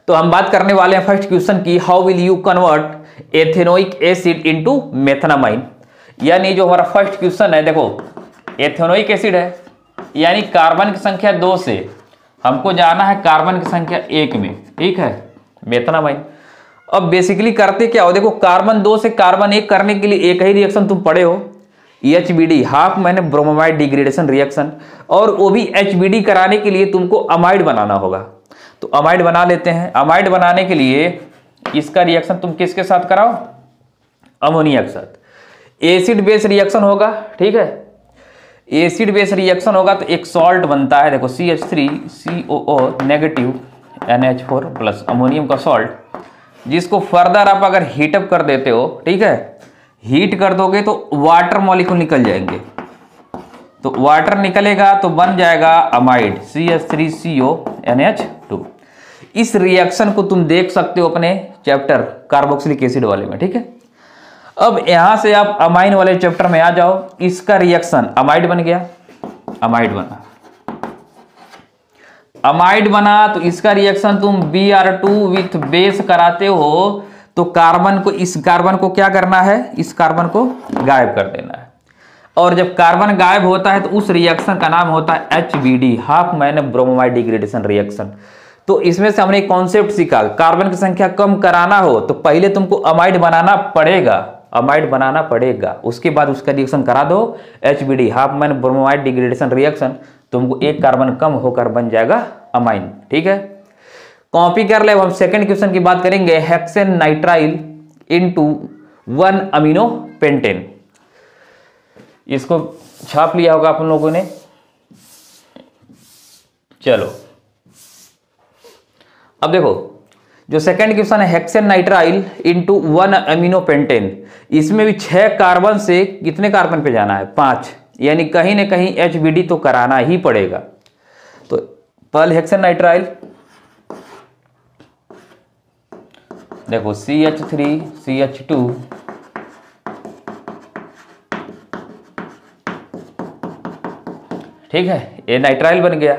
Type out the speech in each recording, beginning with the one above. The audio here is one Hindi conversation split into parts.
तो हम बात करने वाले हैं फर्स्ट क्वेश्चन की, how will you convert ethanoic acid into methanamine. यानी जो हमारा फर्स्ट क्वेश्चन है, देखो एथेनोइक एसिड है यानी कार्बन की संख्या 2 से हमको जाना है कार्बन की संख्या 1 में, ठीक है, मेथनामाइन। अब बेसिकली करते क्या हो, देखो कार्बन 2 से कार्बन 1 करने के लिए एक ही रिएक्शन तुम पढ़े हो, HBD हाफ मैंने ब्रोमाइड डिग्रेडेशन रिएक्शन, और वो भी HBD कराने के लिए तुमको अमाइड बनाना होगा। तो अमाइड बना लेते हैं। अमाइड बनाने के लिए इसका रिएक्शन तुम किसके साथ कराओ, अमोनिया के साथ। एसिड बेस रिएक्शन होगा, ठीक है, एसिड बेस रिएक्शन होगा तो एक सॉल्ट बनता है, देखो CH3COO negative NH4 plus ammonium का सॉल्ट, जिसको फर्दर आप अगर हीटअप कर देते हो, ठीक है, हीट कर दोगे तो वाटर मॉलिक्यूल निकल जाएंगे। तो वाटर निकलेगा तो बन जाएगा अमाइड CH3CO NH2। इस रिएक्शन को तुम देख सकते हो अपने चैप्टर कार्बोक्सिलिक एसिड वाले में, ठीक है। अब यहां से आप अमाइन वाले चैप्टर में आ जाओ, इसका रिएक्शन अमाइड बन गया, अमाइड बना, अमाइड बना तो इसका रिएक्शन तुम Br2 विथ बेस कराते हो तो कार्बन को, इस कार्बन को क्या करना है, इस कार्बन को गायब कर देना है। और जब कार्बन गायब होता है तो उस रिएक्शन का नाम होता है HBD half man bromide degradation reaction. तो इसमें से हमने एक कॉन्सेप्ट सीखा, कार्बन की संख्या कम कराना हो तो पहले तुमको अमाइड बनाना पड़ेगा, अमाइड बनाना पड़ेगा, उसके बाद उसका रिएक्शन करा दो HBD half man bromide degradation reaction, तुमको एक कार्बन कम होकर बन जाएगा अमाइन, ठीक है। कॉपी कर ले। अब हम सेकंड क्वेश्चन की बात करेंगे, hexane nitrile into 1 amino pentane. इसको छाप लिया होगा आप लोगों ने, चलो अब देखो जो सेकंड क्वेश्चन है hexane nitrile into 1 amino pentane, इसमें भी 6 कार्बन से कितने कार्बन पे जाना है, 5, यानी कहीं ना कहीं HBD तो कराना ही पड़ेगा। तो पहले हेक्सेन नाइट्राइल, देखो CH3CH2 ठीक है, ये नाइट्राइल बन गया।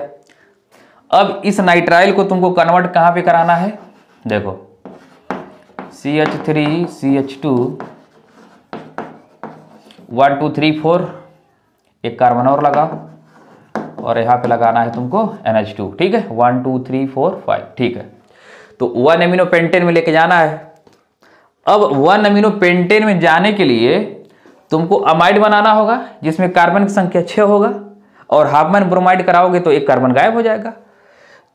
अब इस नाइट्राइल को तुमको कन्वर्ट कहां पे कराना है, देखो CH3CH2 1 2 3 4, एक कार्बन और लगाओ और यहां पे लगाना है तुमको NH2, ठीक है, 1 2 3 4 5, ठीक है। तो 1 अमीनो पेंटेन में लेके जाना है। अब 1 अमीनो पेंटेन में जाने के लिए तुमको अमाइड बनाना होगा जिसमें कार्बन की संख्या 6 होगा, और हाफ मैन ब्रोमाइड कराओगे तो एक कार्बन गायब हो जाएगा।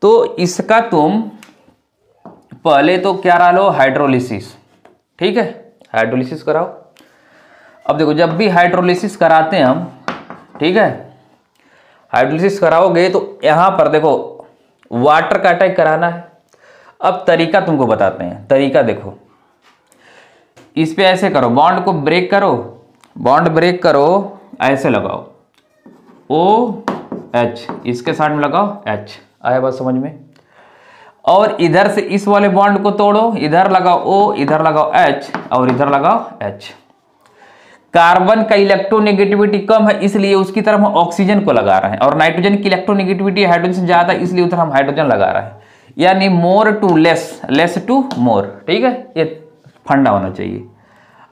तो इसका तुम पहले तो क्या करा लो, हाइड्रोलिसिस, ठीक है, हाइड्रोलिसिस कराओ। अब देखो जब भी हाइड्रोलिसिस कराते हैं हम, ठीक है, हाइड्रोलिसिस कराओगे तो यहां पर देखो वाटर का अटैक कराना है। अब तरीका तुमको बताते हैं, तरीका देखो, इस पे ऐसे करो, बॉन्ड को ब्रेक करो, बॉन्ड ब्रेक करो, ऐसे लगाओ OH, इसके साथ में लगाओ H, आया बात समझ में। और इधर से इस वाले बॉन्ड को तोड़ो, इधर लगाओ O, इधर लगाओ H और इधर लगाओ H। कार्बन का इलेक्ट्रोनेगेटिविटी कम है इसलिए उसकी तरफ हम ऑक्सीजन को लगा रहे हैं, और नाइट्रोजन की इलेक्ट्रोनेगेटिविटी हाइड्रोजन से ज्यादा इसलिए उधर हम हाइड्रोजन लगा रहे हैं, यानी more to less, less to more, ठीक है, ये फंडा होना चाहिए।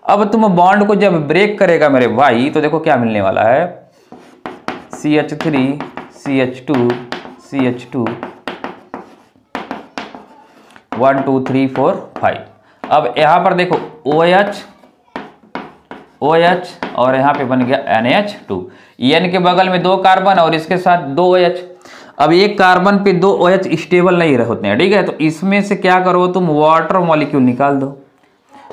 अब तुम बॉन्ड को जब ब्रेक करेगा मेरे भाई तो देखो क्या मिलने वाला है, CH3CH2 CH2 1 2 3 4 5। अब यहां पर देखो OH OH और यहां पे बन गया NH2, N के बगल में 2 कार्बन और इसके साथ 2 OH। अब एक कार्बन पे 2 OH स्टेबल नहीं होते हैं, ठीक है, तो इसमें से क्या करो तुम वाटर मॉलिक्यूल निकाल दो।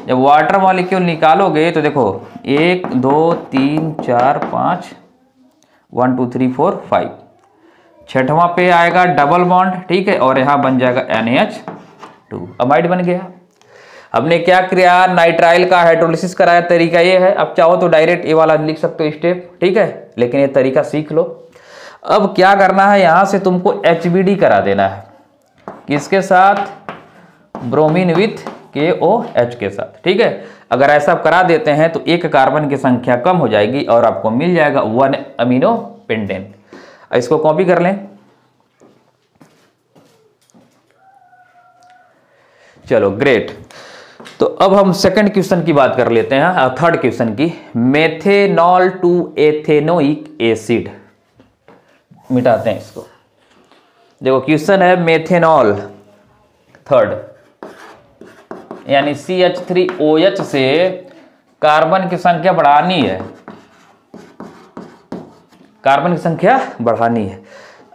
जब वाटर मॉलिक्यूल निकालोगे तो देखो 1 2 3 4 5 1 2 3 4 5, छठवां पे आएगा डबल बॉन्ड, ठीक है, और यहां बन जाएगा NH2, अमाइड बन गया। हमने क्या किया, नाइट्राइल का हाइड्रोलिसिस कराया, तरीका ये है। अब चाहो तो डायरेक्ट ये वाला लिख सकते हो स्टेप, ठीक है, लेकिन ये तरीका सीख लो। अब क्या करना है, यहां से तुमको HBD करा देना है, किसके साथ, ब्रोमीन विथ KOH के साथ, ठीक है। अगर ऐसा करा देते हैं तो एक कार्बन की संख्या कम हो जाएगी और आपको मिल जाएगा 1 अमीनो पेंटेन। इसको कॉपी कर लें, चलो ग्रेट। तो अब हम सेकंड क्वेश्चन की बात कर लेते हैं, थर्ड क्वेश्चन की। मेथेनॉल टू एथेनोइक एसिड, मिटाते हैं इसको। देखो क्वेश्चन है मेथेनॉल थर्ड, यानी CH3OH से कार्बन की संख्या बढ़ानी है, कार्बन की संख्या बढ़ानी है।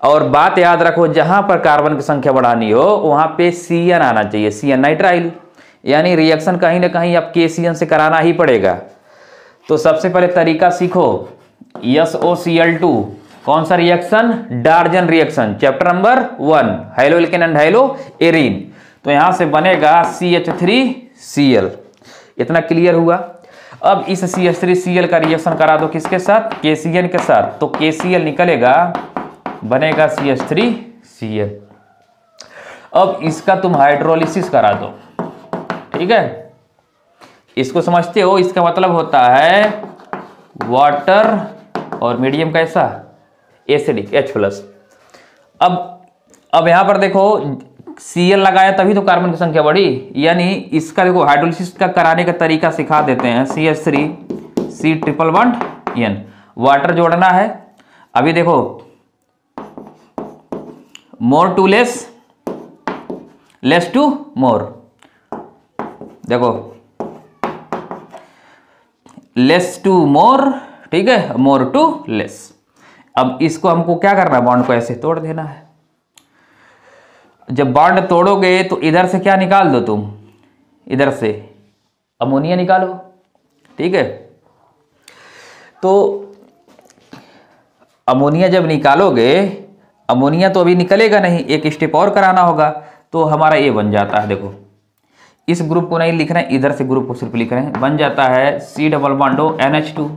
और बात याद रखो, जहां पर कार्बन की संख्या बढ़ानी हो वहां पे Cn आना चाहिए, Cn नाइट्राइल, यानी रिएक्शन कहीं ना कहीं अब KCN से कराना ही पड़ेगा। तो सबसे पहले तरीका सीखो, SOCl2, कौन सा reaction? डार्जन reaction, chapter number 1, high-low alkene and high-low arene. तो यहां से बनेगा CH3Cl, इतना क्लियर हुआ। अब इस CH3Cl का रिएक्शन करा दो किसके साथ? KCN के साथ। तो KCl निकलेगा, बनेगा CH3Cl। अब इसका तुम हाइड्रोलिसिस करा दो, ठीक है? इसको समझते हो? इसका मतलब होता है वाटर और मीडियम कैसा? Acidic, H+। अब यहां पर देखो Cl लगाया तभी तो कार्बन की संख्या बढ़ी, यानी इसका देखो हाइड्रोलिसिस का कराने का तरीका सिखा देते हैं। CH3C111N, वाटर जोड़ना है। अभी देखो more to less, less to more, देखो लेस टू मोर, ठीक है, मोर टू लेस। अब इसको हमको क्या करना है? बॉन्ड को ऐसे तोड़ देना है। जब बॉन्ड तोड़ोगे तो इधर से क्या निकाल दो तुम? इधर से अमोनिया निकालो, ठीक है? तो अमोनिया जब निकालोगे, अमोनिया तो अभी निकलेगा नहीं, एक स्टेप और कराना होगा। तो हमारा ये बन जाता है, देखो इस ग्रुप को नहीं लिख रहे हैं, इधर से ग्रुप को सिर्फ लिख रहे हैं, बन जाता है C+NH2।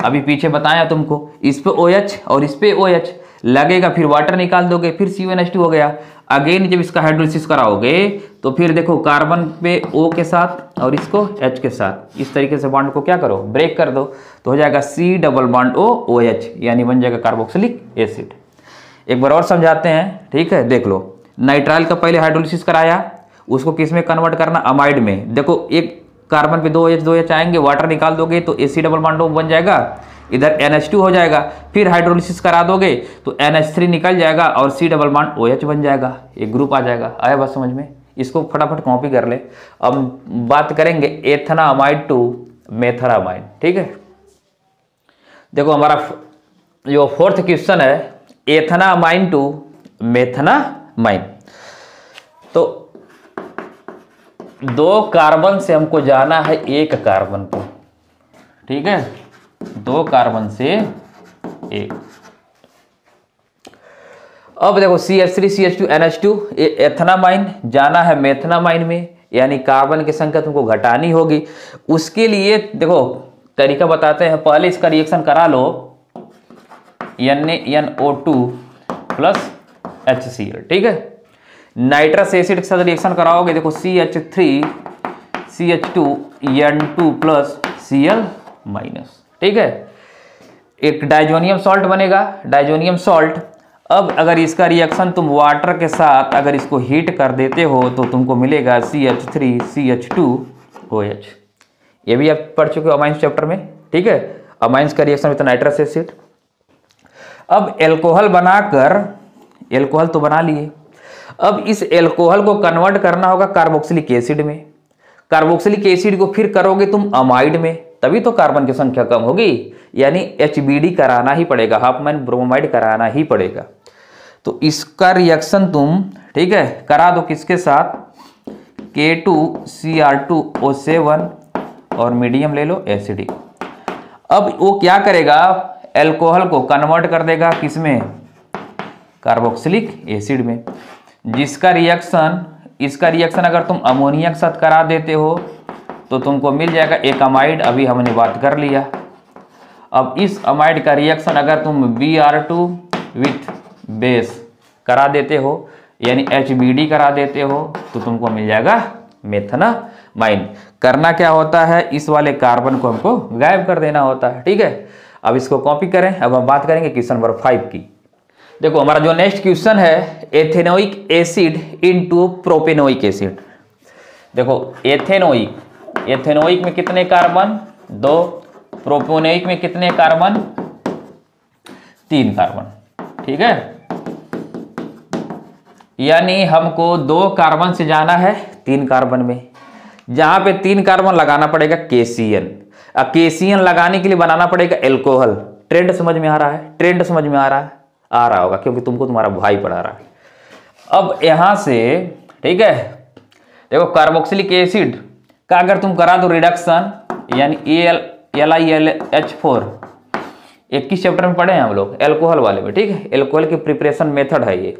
अभी पीछे बताया तुमको, इस पे OH और इस पे OH लगेगा, फिर वाटर निकाल दोगे, फिर CONH2 हो गया। अगेन जब इसका हाइड्रोलिसिस कराओगे तो फिर देखो कार्बन पे O के साथ और इसको H के साथ, इस तरीके से बॉन्ड को क्या करो? ब्रेक कर दो, तो हो जाएगा C+OH, यानी बन जाएगा कार्बोक्सिलिक एसिड। एक बार और समझाते हैं, ठीक है? देख लो, नाइट्राइल का पहले हाइड्रोलिसिस कराया, उसको किस में कन्वर्ट करना? अमाइड में। देखो एक कार्बन पे 2H आएंगे, वाटर निकाल दोगे तो AC+O बन जाएगा, इधर NH2 हो जाएगा। फिर हाइड्रोलिसिस करा दोगे तो NH3 निकल जाएगा और C+OH बन जाएगा, एक ग्रुप आ जाएगा। आया बात समझ में? इसको फटाफट कॉपी कर ले। अब बात करेंगे एथेनामाइड टू मेथनामाइड, ठीक है? देखो हमारा जो फोर्थ क्वेश्चन है, एथेनामाइन टू मेथनामाइन। तो 2 कार्बन से हमको जाना है 1 कार्बन को, ठीक है? 2 कार्बन से 1। अब देखो CH3CH2NH2, एथेनामाइन जाना है मेथनामाइन में, यानी कार्बन की संख्या तुमको घटानी होगी। उसके लिए देखो तरीका बताते हैं, पहले इसका रिएक्शन करा लो, NaNO2 प्लस HCl, ठीक है? नाइट्रस एसिड के साथ रिएक्शन कराओगे, देखो CH3CH2N2 प्लस Cl माइनस, ठीक है? एक डाइजोनियम सॉल्ट बनेगा, डाइजोनियम सॉल्ट। अब अगर इसका रिएक्शन तुम वाटर के साथ अगर इसको हीट कर देते हो तो तुमको मिलेगा CH3CH2OH। ये भी आप पढ़ चुके हो अमाइंस चैप्टर में, ठीक है? अमाइंस का रिएक्शन विद नाइट्रस एसिड। अब एल्कोहल बनाकर, एल्कोहल तो बना लिए, अब इस एल्कोहल को कन्वर्ट करना होगा कार्बोक्सिलिक एसिड में। कार्बोक्सिलिक एसिड को फिर करोगे तुम अमाइड में, तभी तो कार्बन की संख्या कम होगी, यानी HBD कराना ही पड़ेगा, हाफमैन ब्रोमाइड कराना ही पड़ेगा। तो इसका रिएक्शन तुम, ठीक है, करा दो किसके साथ? K2Cr2O7 और मीडियम ले लो एसिडिक। अब वो क्या करेगा? एल्कोहल को कन्वर्ट कर देगा किसमें? कार्बोक्सिलिक एसिड में। जिसका रिएक्शन, इसका रिएक्शन अगर तुम अमोनिया के साथ करा देते हो तो तुमको मिल जाएगा एक अमाइड, अभी हमने बात कर लिया। अब इस अमाइड का रिएक्शन अगर तुम Br2 विथ बेस करा देते हो, यानी HBD करा देते हो, तो तुमको मिल जाएगा मेथनामाइन। करना क्या होता है? इस वाले कार्बन को हमको गायब कर देना होता है, ठीक है? अब इसको कॉपी करें। अब हम बात करेंगे क्वेश्चन नंबर 5 की। देखो हमारा जो नेक्स्ट क्वेश्चन है ethanoic acid into propanoic acid. देखो एथेनोइक में कितने कार्बन, 2, प्रोपेनोइक में कितने कार्बन, 3 कार्बन, ठीक है। यानी हमको 2 कार्बन से जाना है 3 कार्बन में, जहां पे 3 कार्बन लगाना पड़ेगा केसीएन। अब केसीएन लगाने के लिए बनाना पड़ेगा एल्कोहल। ट्रेंड समझ में आ रहा है? ट्रेंड समझ में आ रहा है? आ रहा होगा क्योंकि तुमको तुम्हारा भाई पढ़ा रहा है। अब यहां से ठीक है, देखो कार्बोक्सिलिक एसिड का अगर तुम करा दो रिडक्शन, यानी AlILH4 21 चैप्टर में पढ़े हैं हम लोग एल्कोहल वाले में, ठीक है। एल्कोहल की प्रिपरेशन मेथड है ये।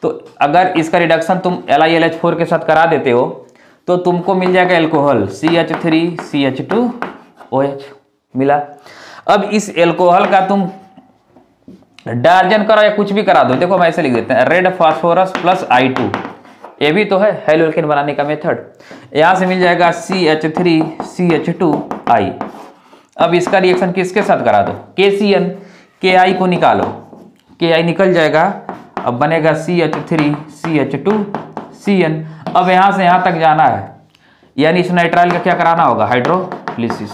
तो अगर इसका रिडक्शन तुम AlILH4 के साथ करा देते हो तो तुमको मिल जाएगा एल्कोहल CH3CH2OH मिला। अब इस एल्कोहल का तुम डार्जन करो या कुछ भी करा दो, देखो हम ऐसे लिख देते हैं रेड फास्फोरस प्लस I2, ये भी तो है हेलोल्केन बनाने का मेथड। यहां से मिल जाएगा CH3CH2I। अब इसका रिएक्शन किसके साथ करा दो, KCN, KI को निकालो, KI निकल जाएगा, अब बनेगा CH3CH2CN। अब यहां से यहां तक जाना है, यानी इस नाइट्राइल का क्या कराना होगा, हाइड्रोलिसिस।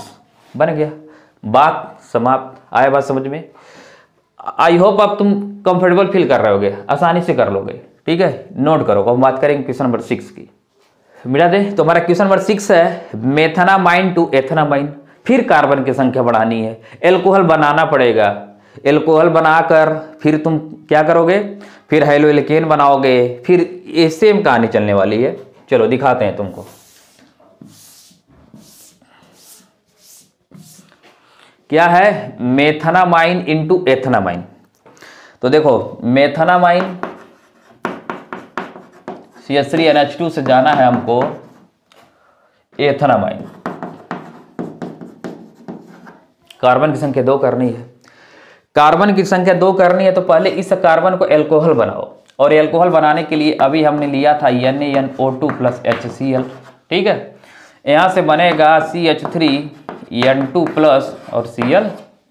बन गया, बात समाप्त। आया बात समझ में? आई होप अब तुम कंफर्टेबल फील कर रहे होगे, आसानी से कर लोगे, ठीक है। नोट करो, अब बात करेंगे क्वेश्चन नंबर 6 की। मिला दे तो हमारा क्वेश्चन नंबर 6 है मेथनामाइन टू एथनामाइन। फिर कार्बन की संख्या बढ़ानी है, एल्कोहल बनाना पड़ेगा। एल्कोहल बनाकर फिर तुम क्या करोगे, फिर हाइड्रोएल्केन बनाओगे, फिर ये सेम कहानी चलने वाली है। चलो दिखाते हैं तुमको। क्या है, मेथनामाइन इंटू एथनामाइन। तो देखो मेथनामाइन CH3NH2 से जाना है हमको एथनामाइन। कार्बन की संख्या 2 करनी है। कार्बन की संख्या 2 करनी है तो पहले इस कार्बन को एल्कोहल बनाओ, और एल्कोहल बनाने के लिए अभी हमने लिया था NaNO2 प्लस HCl, ठीक है। यहां से बनेगा CH3N2 प्लस और Cl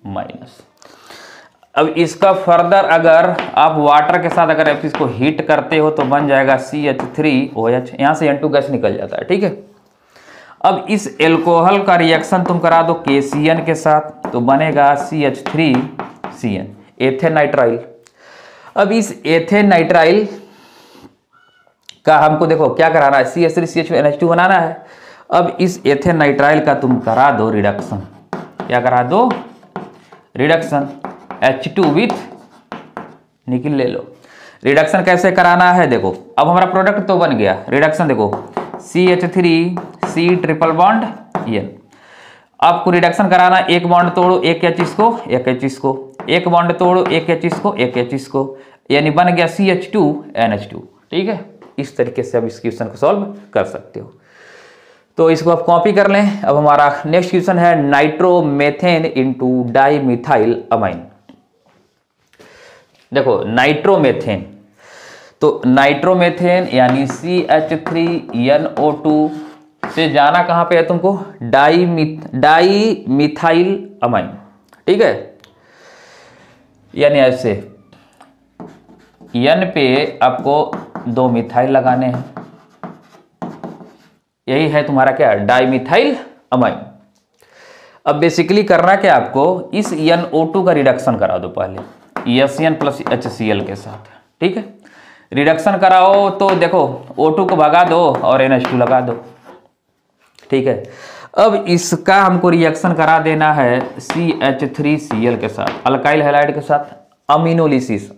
माइनस। अब इसका फर्दर अगर आप वाटर के साथ अगर आप इसको हीट करते हो तो बन जाएगा CH3OH, यहां से N2 गैस निकल जाता है, ठीक है। अब इस एल्कोहल का रिएक्शन तुम करा दो KCN के साथ तो बनेगा CH3CN, एथेन नाइट्राइल। अब इस एथेन नाइट्राइल का हमको देखो क्या कराना है, CH3CH2NH2 बनाना है। अब इस एथेन नाइट्राइल का तुम करा दो रिडक्शन। क्या करा दो, रिडक्शन, H2 विथ निकल ले लो। रिडक्शन कैसे कराना है, देखो अब हमारा प्रोडक्ट तो बन गया। रिडक्शन देखो CH3C ट्रिपल बॉन्ड N। आपको रिडक्शन कराना, एक बॉन्ड तोड़ो, एक H इसको, एक H इसको, एक बॉन्ड तोड़ो, एक H इसको, एक H इसको, यानी बन गया CH2NH2, ठीक है। इस तरीके से आप इस क्वेश्चन को सॉल्व कर सकते हो। तो इसको आप कॉपी कर लें। अब हमारा नेक्स्ट क्वेश्चन है नाइट्रोमेथेन इंटू डाईमिथाइल अमाइन। देखो नाइट्रोमेथेन, तो नाइट्रोमेथेन यानी CH3NO2 से जाना कहां पे है तुमको, डाईमिथाइल अमाइन, ठीक है। यानी ऐसे N पे आपको 2 मिथाइल लगाने हैं, यही है तुम्हारा क्या, डाईमिथाइल अमाइन। अब बेसिकली करना क्या आपको, इस NO2 का रिडक्शन करा दो पहले SN प्लस HCl के साथ, ठीक है। रिडक्शन कराओ तो देखो O2 को भगा दो और NH2 लगा दो, ठीक है। अब इसका हमको रिएक्शन करा देना है CH3Cl के साथ, अल्काइल हैलाइड के साथ, अमीनोलिसिस।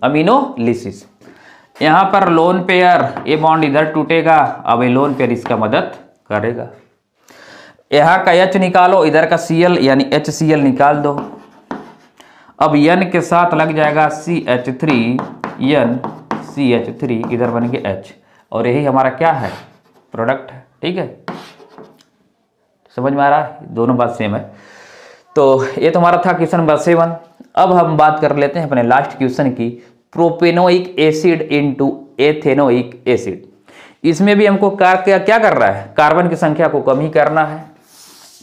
यहां पर लोन पेयर, ये बॉन्ड इधर टूटेगा, अब ये लोन पेयर इसका मदद करेगा। यहां का H निकालो, इधर का Cl यानी HCl निकाल दो। अब N के साथ लग जाएगा CH3, इधर बन गया H, और यही हमारा क्या है, प्रोडक्ट है, ठीक है। समझ में आ रहा है, दोनों बात सेम है। तो ये तो हमारा था क्वेश्चन नंबर 7। अब हम बात कर लेते हैं अपने लास्ट क्वेश्चन की, propanoic acid into ethanoic acid. इसमें भी हमको क्या कर रहा है, कार्बन की संख्या को कम ही करना है।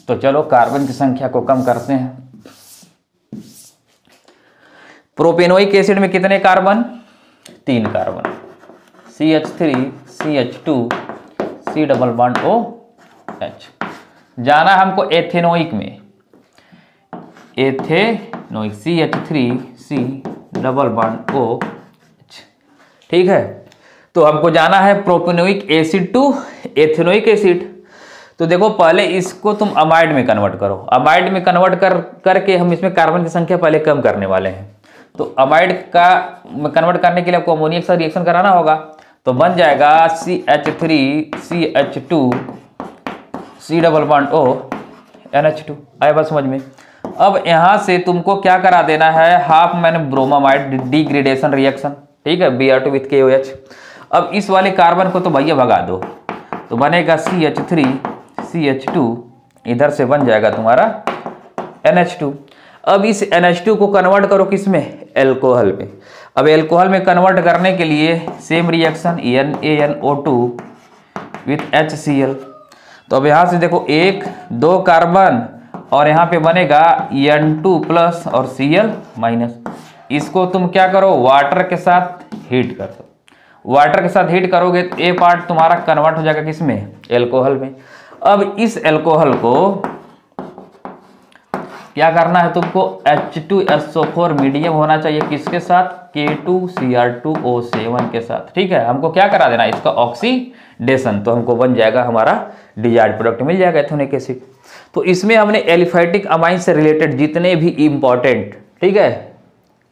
तो चलो कार्बन की संख्या को कम करते हैं। प्रोपेनोइक एसिड में कितने carbon? 3 carbon, CH3 CH2 C double bond OH। जाना हमको एथेनोइक में, ethanoic CH3 C double bond OH। ठीक है, तो हमको जाना है propanoic acid to ethanoic acid. तो देखो पहले इसको तुम अमाइड में कन्वर्ट करो, अमाइड में कन्वर्ट करके हम इसमें कार्बन की संख्या पहले कम करने वाले हैं। तो अमाइड का कन्वर्ट करने के लिए आपको अमोनिया के साथ रिएक्शन कराना होगा, तो बन जाएगा CH3 CH2 C double bond NH2। आए बात समझ में? अब यहां से तुमको क्या करा देना है, हाफ मैंने ब्रोमामाइड डिग्रेडेशन रिएक्शन, ठीक है, Br2 विथ KOH। अब इस वाले कार्बन को तो भैया भगा दो, तो बनेगा CH3 CH2, इधर से बन जाएगा तुम्हारा NH2। अब इस NH2 को कन्वर्ट करो किसमें? एल्कोहल में। अब एल्कोहल में कन्वर्ट करने के लिए same reaction NaNO2 with HCl। तो अब यहां से देखो 1 2 कार्बन और यहाँ पे बनेगा N2 प्लस और Cl माइनस। इसको तुम क्या करो, वाटर के साथ हीट कर दो। वाटर के साथ हीट करोगे तो ए पार्ट तुम्हारा कन्वर्ट हो जाएगा किसमें? एल्कोहल में। अब इस एल्कोहल को क्या करना है तुमको, H2SO4 मीडियम होना चाहिए, किसके साथ? K2Cr2O7 के साथ। ठीक है, हमको क्या करा देना, इसका ऑक्सीडेशन, तो हमको बन जाएगा हमारा डिजायर्ड प्रोडक्ट मिल जाएगा एथेनोइक एसिड। तो इसमें हमने एलिफैटिक अमाइन से रिलेटेड जितने भी इंपॉर्टेंट, ठीक है,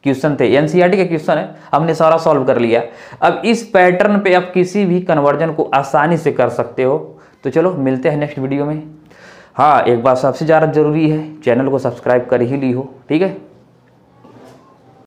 क्वेश्चन थे, एनसीईआरटी के क्वेश्चन है, हमने सारा सॉल्व कर लिया। अब इस पैटर्न पे आप किसी भी कन्वर्जन को आसानी से कर सकते हो। तो चलो मिलते हैं नेक्स्ट वीडियो में। हाँ, एक बात सबसे ज़्यादा जरूरी है, चैनल को सब्सक्राइब कर ही ली हो, ठीक है।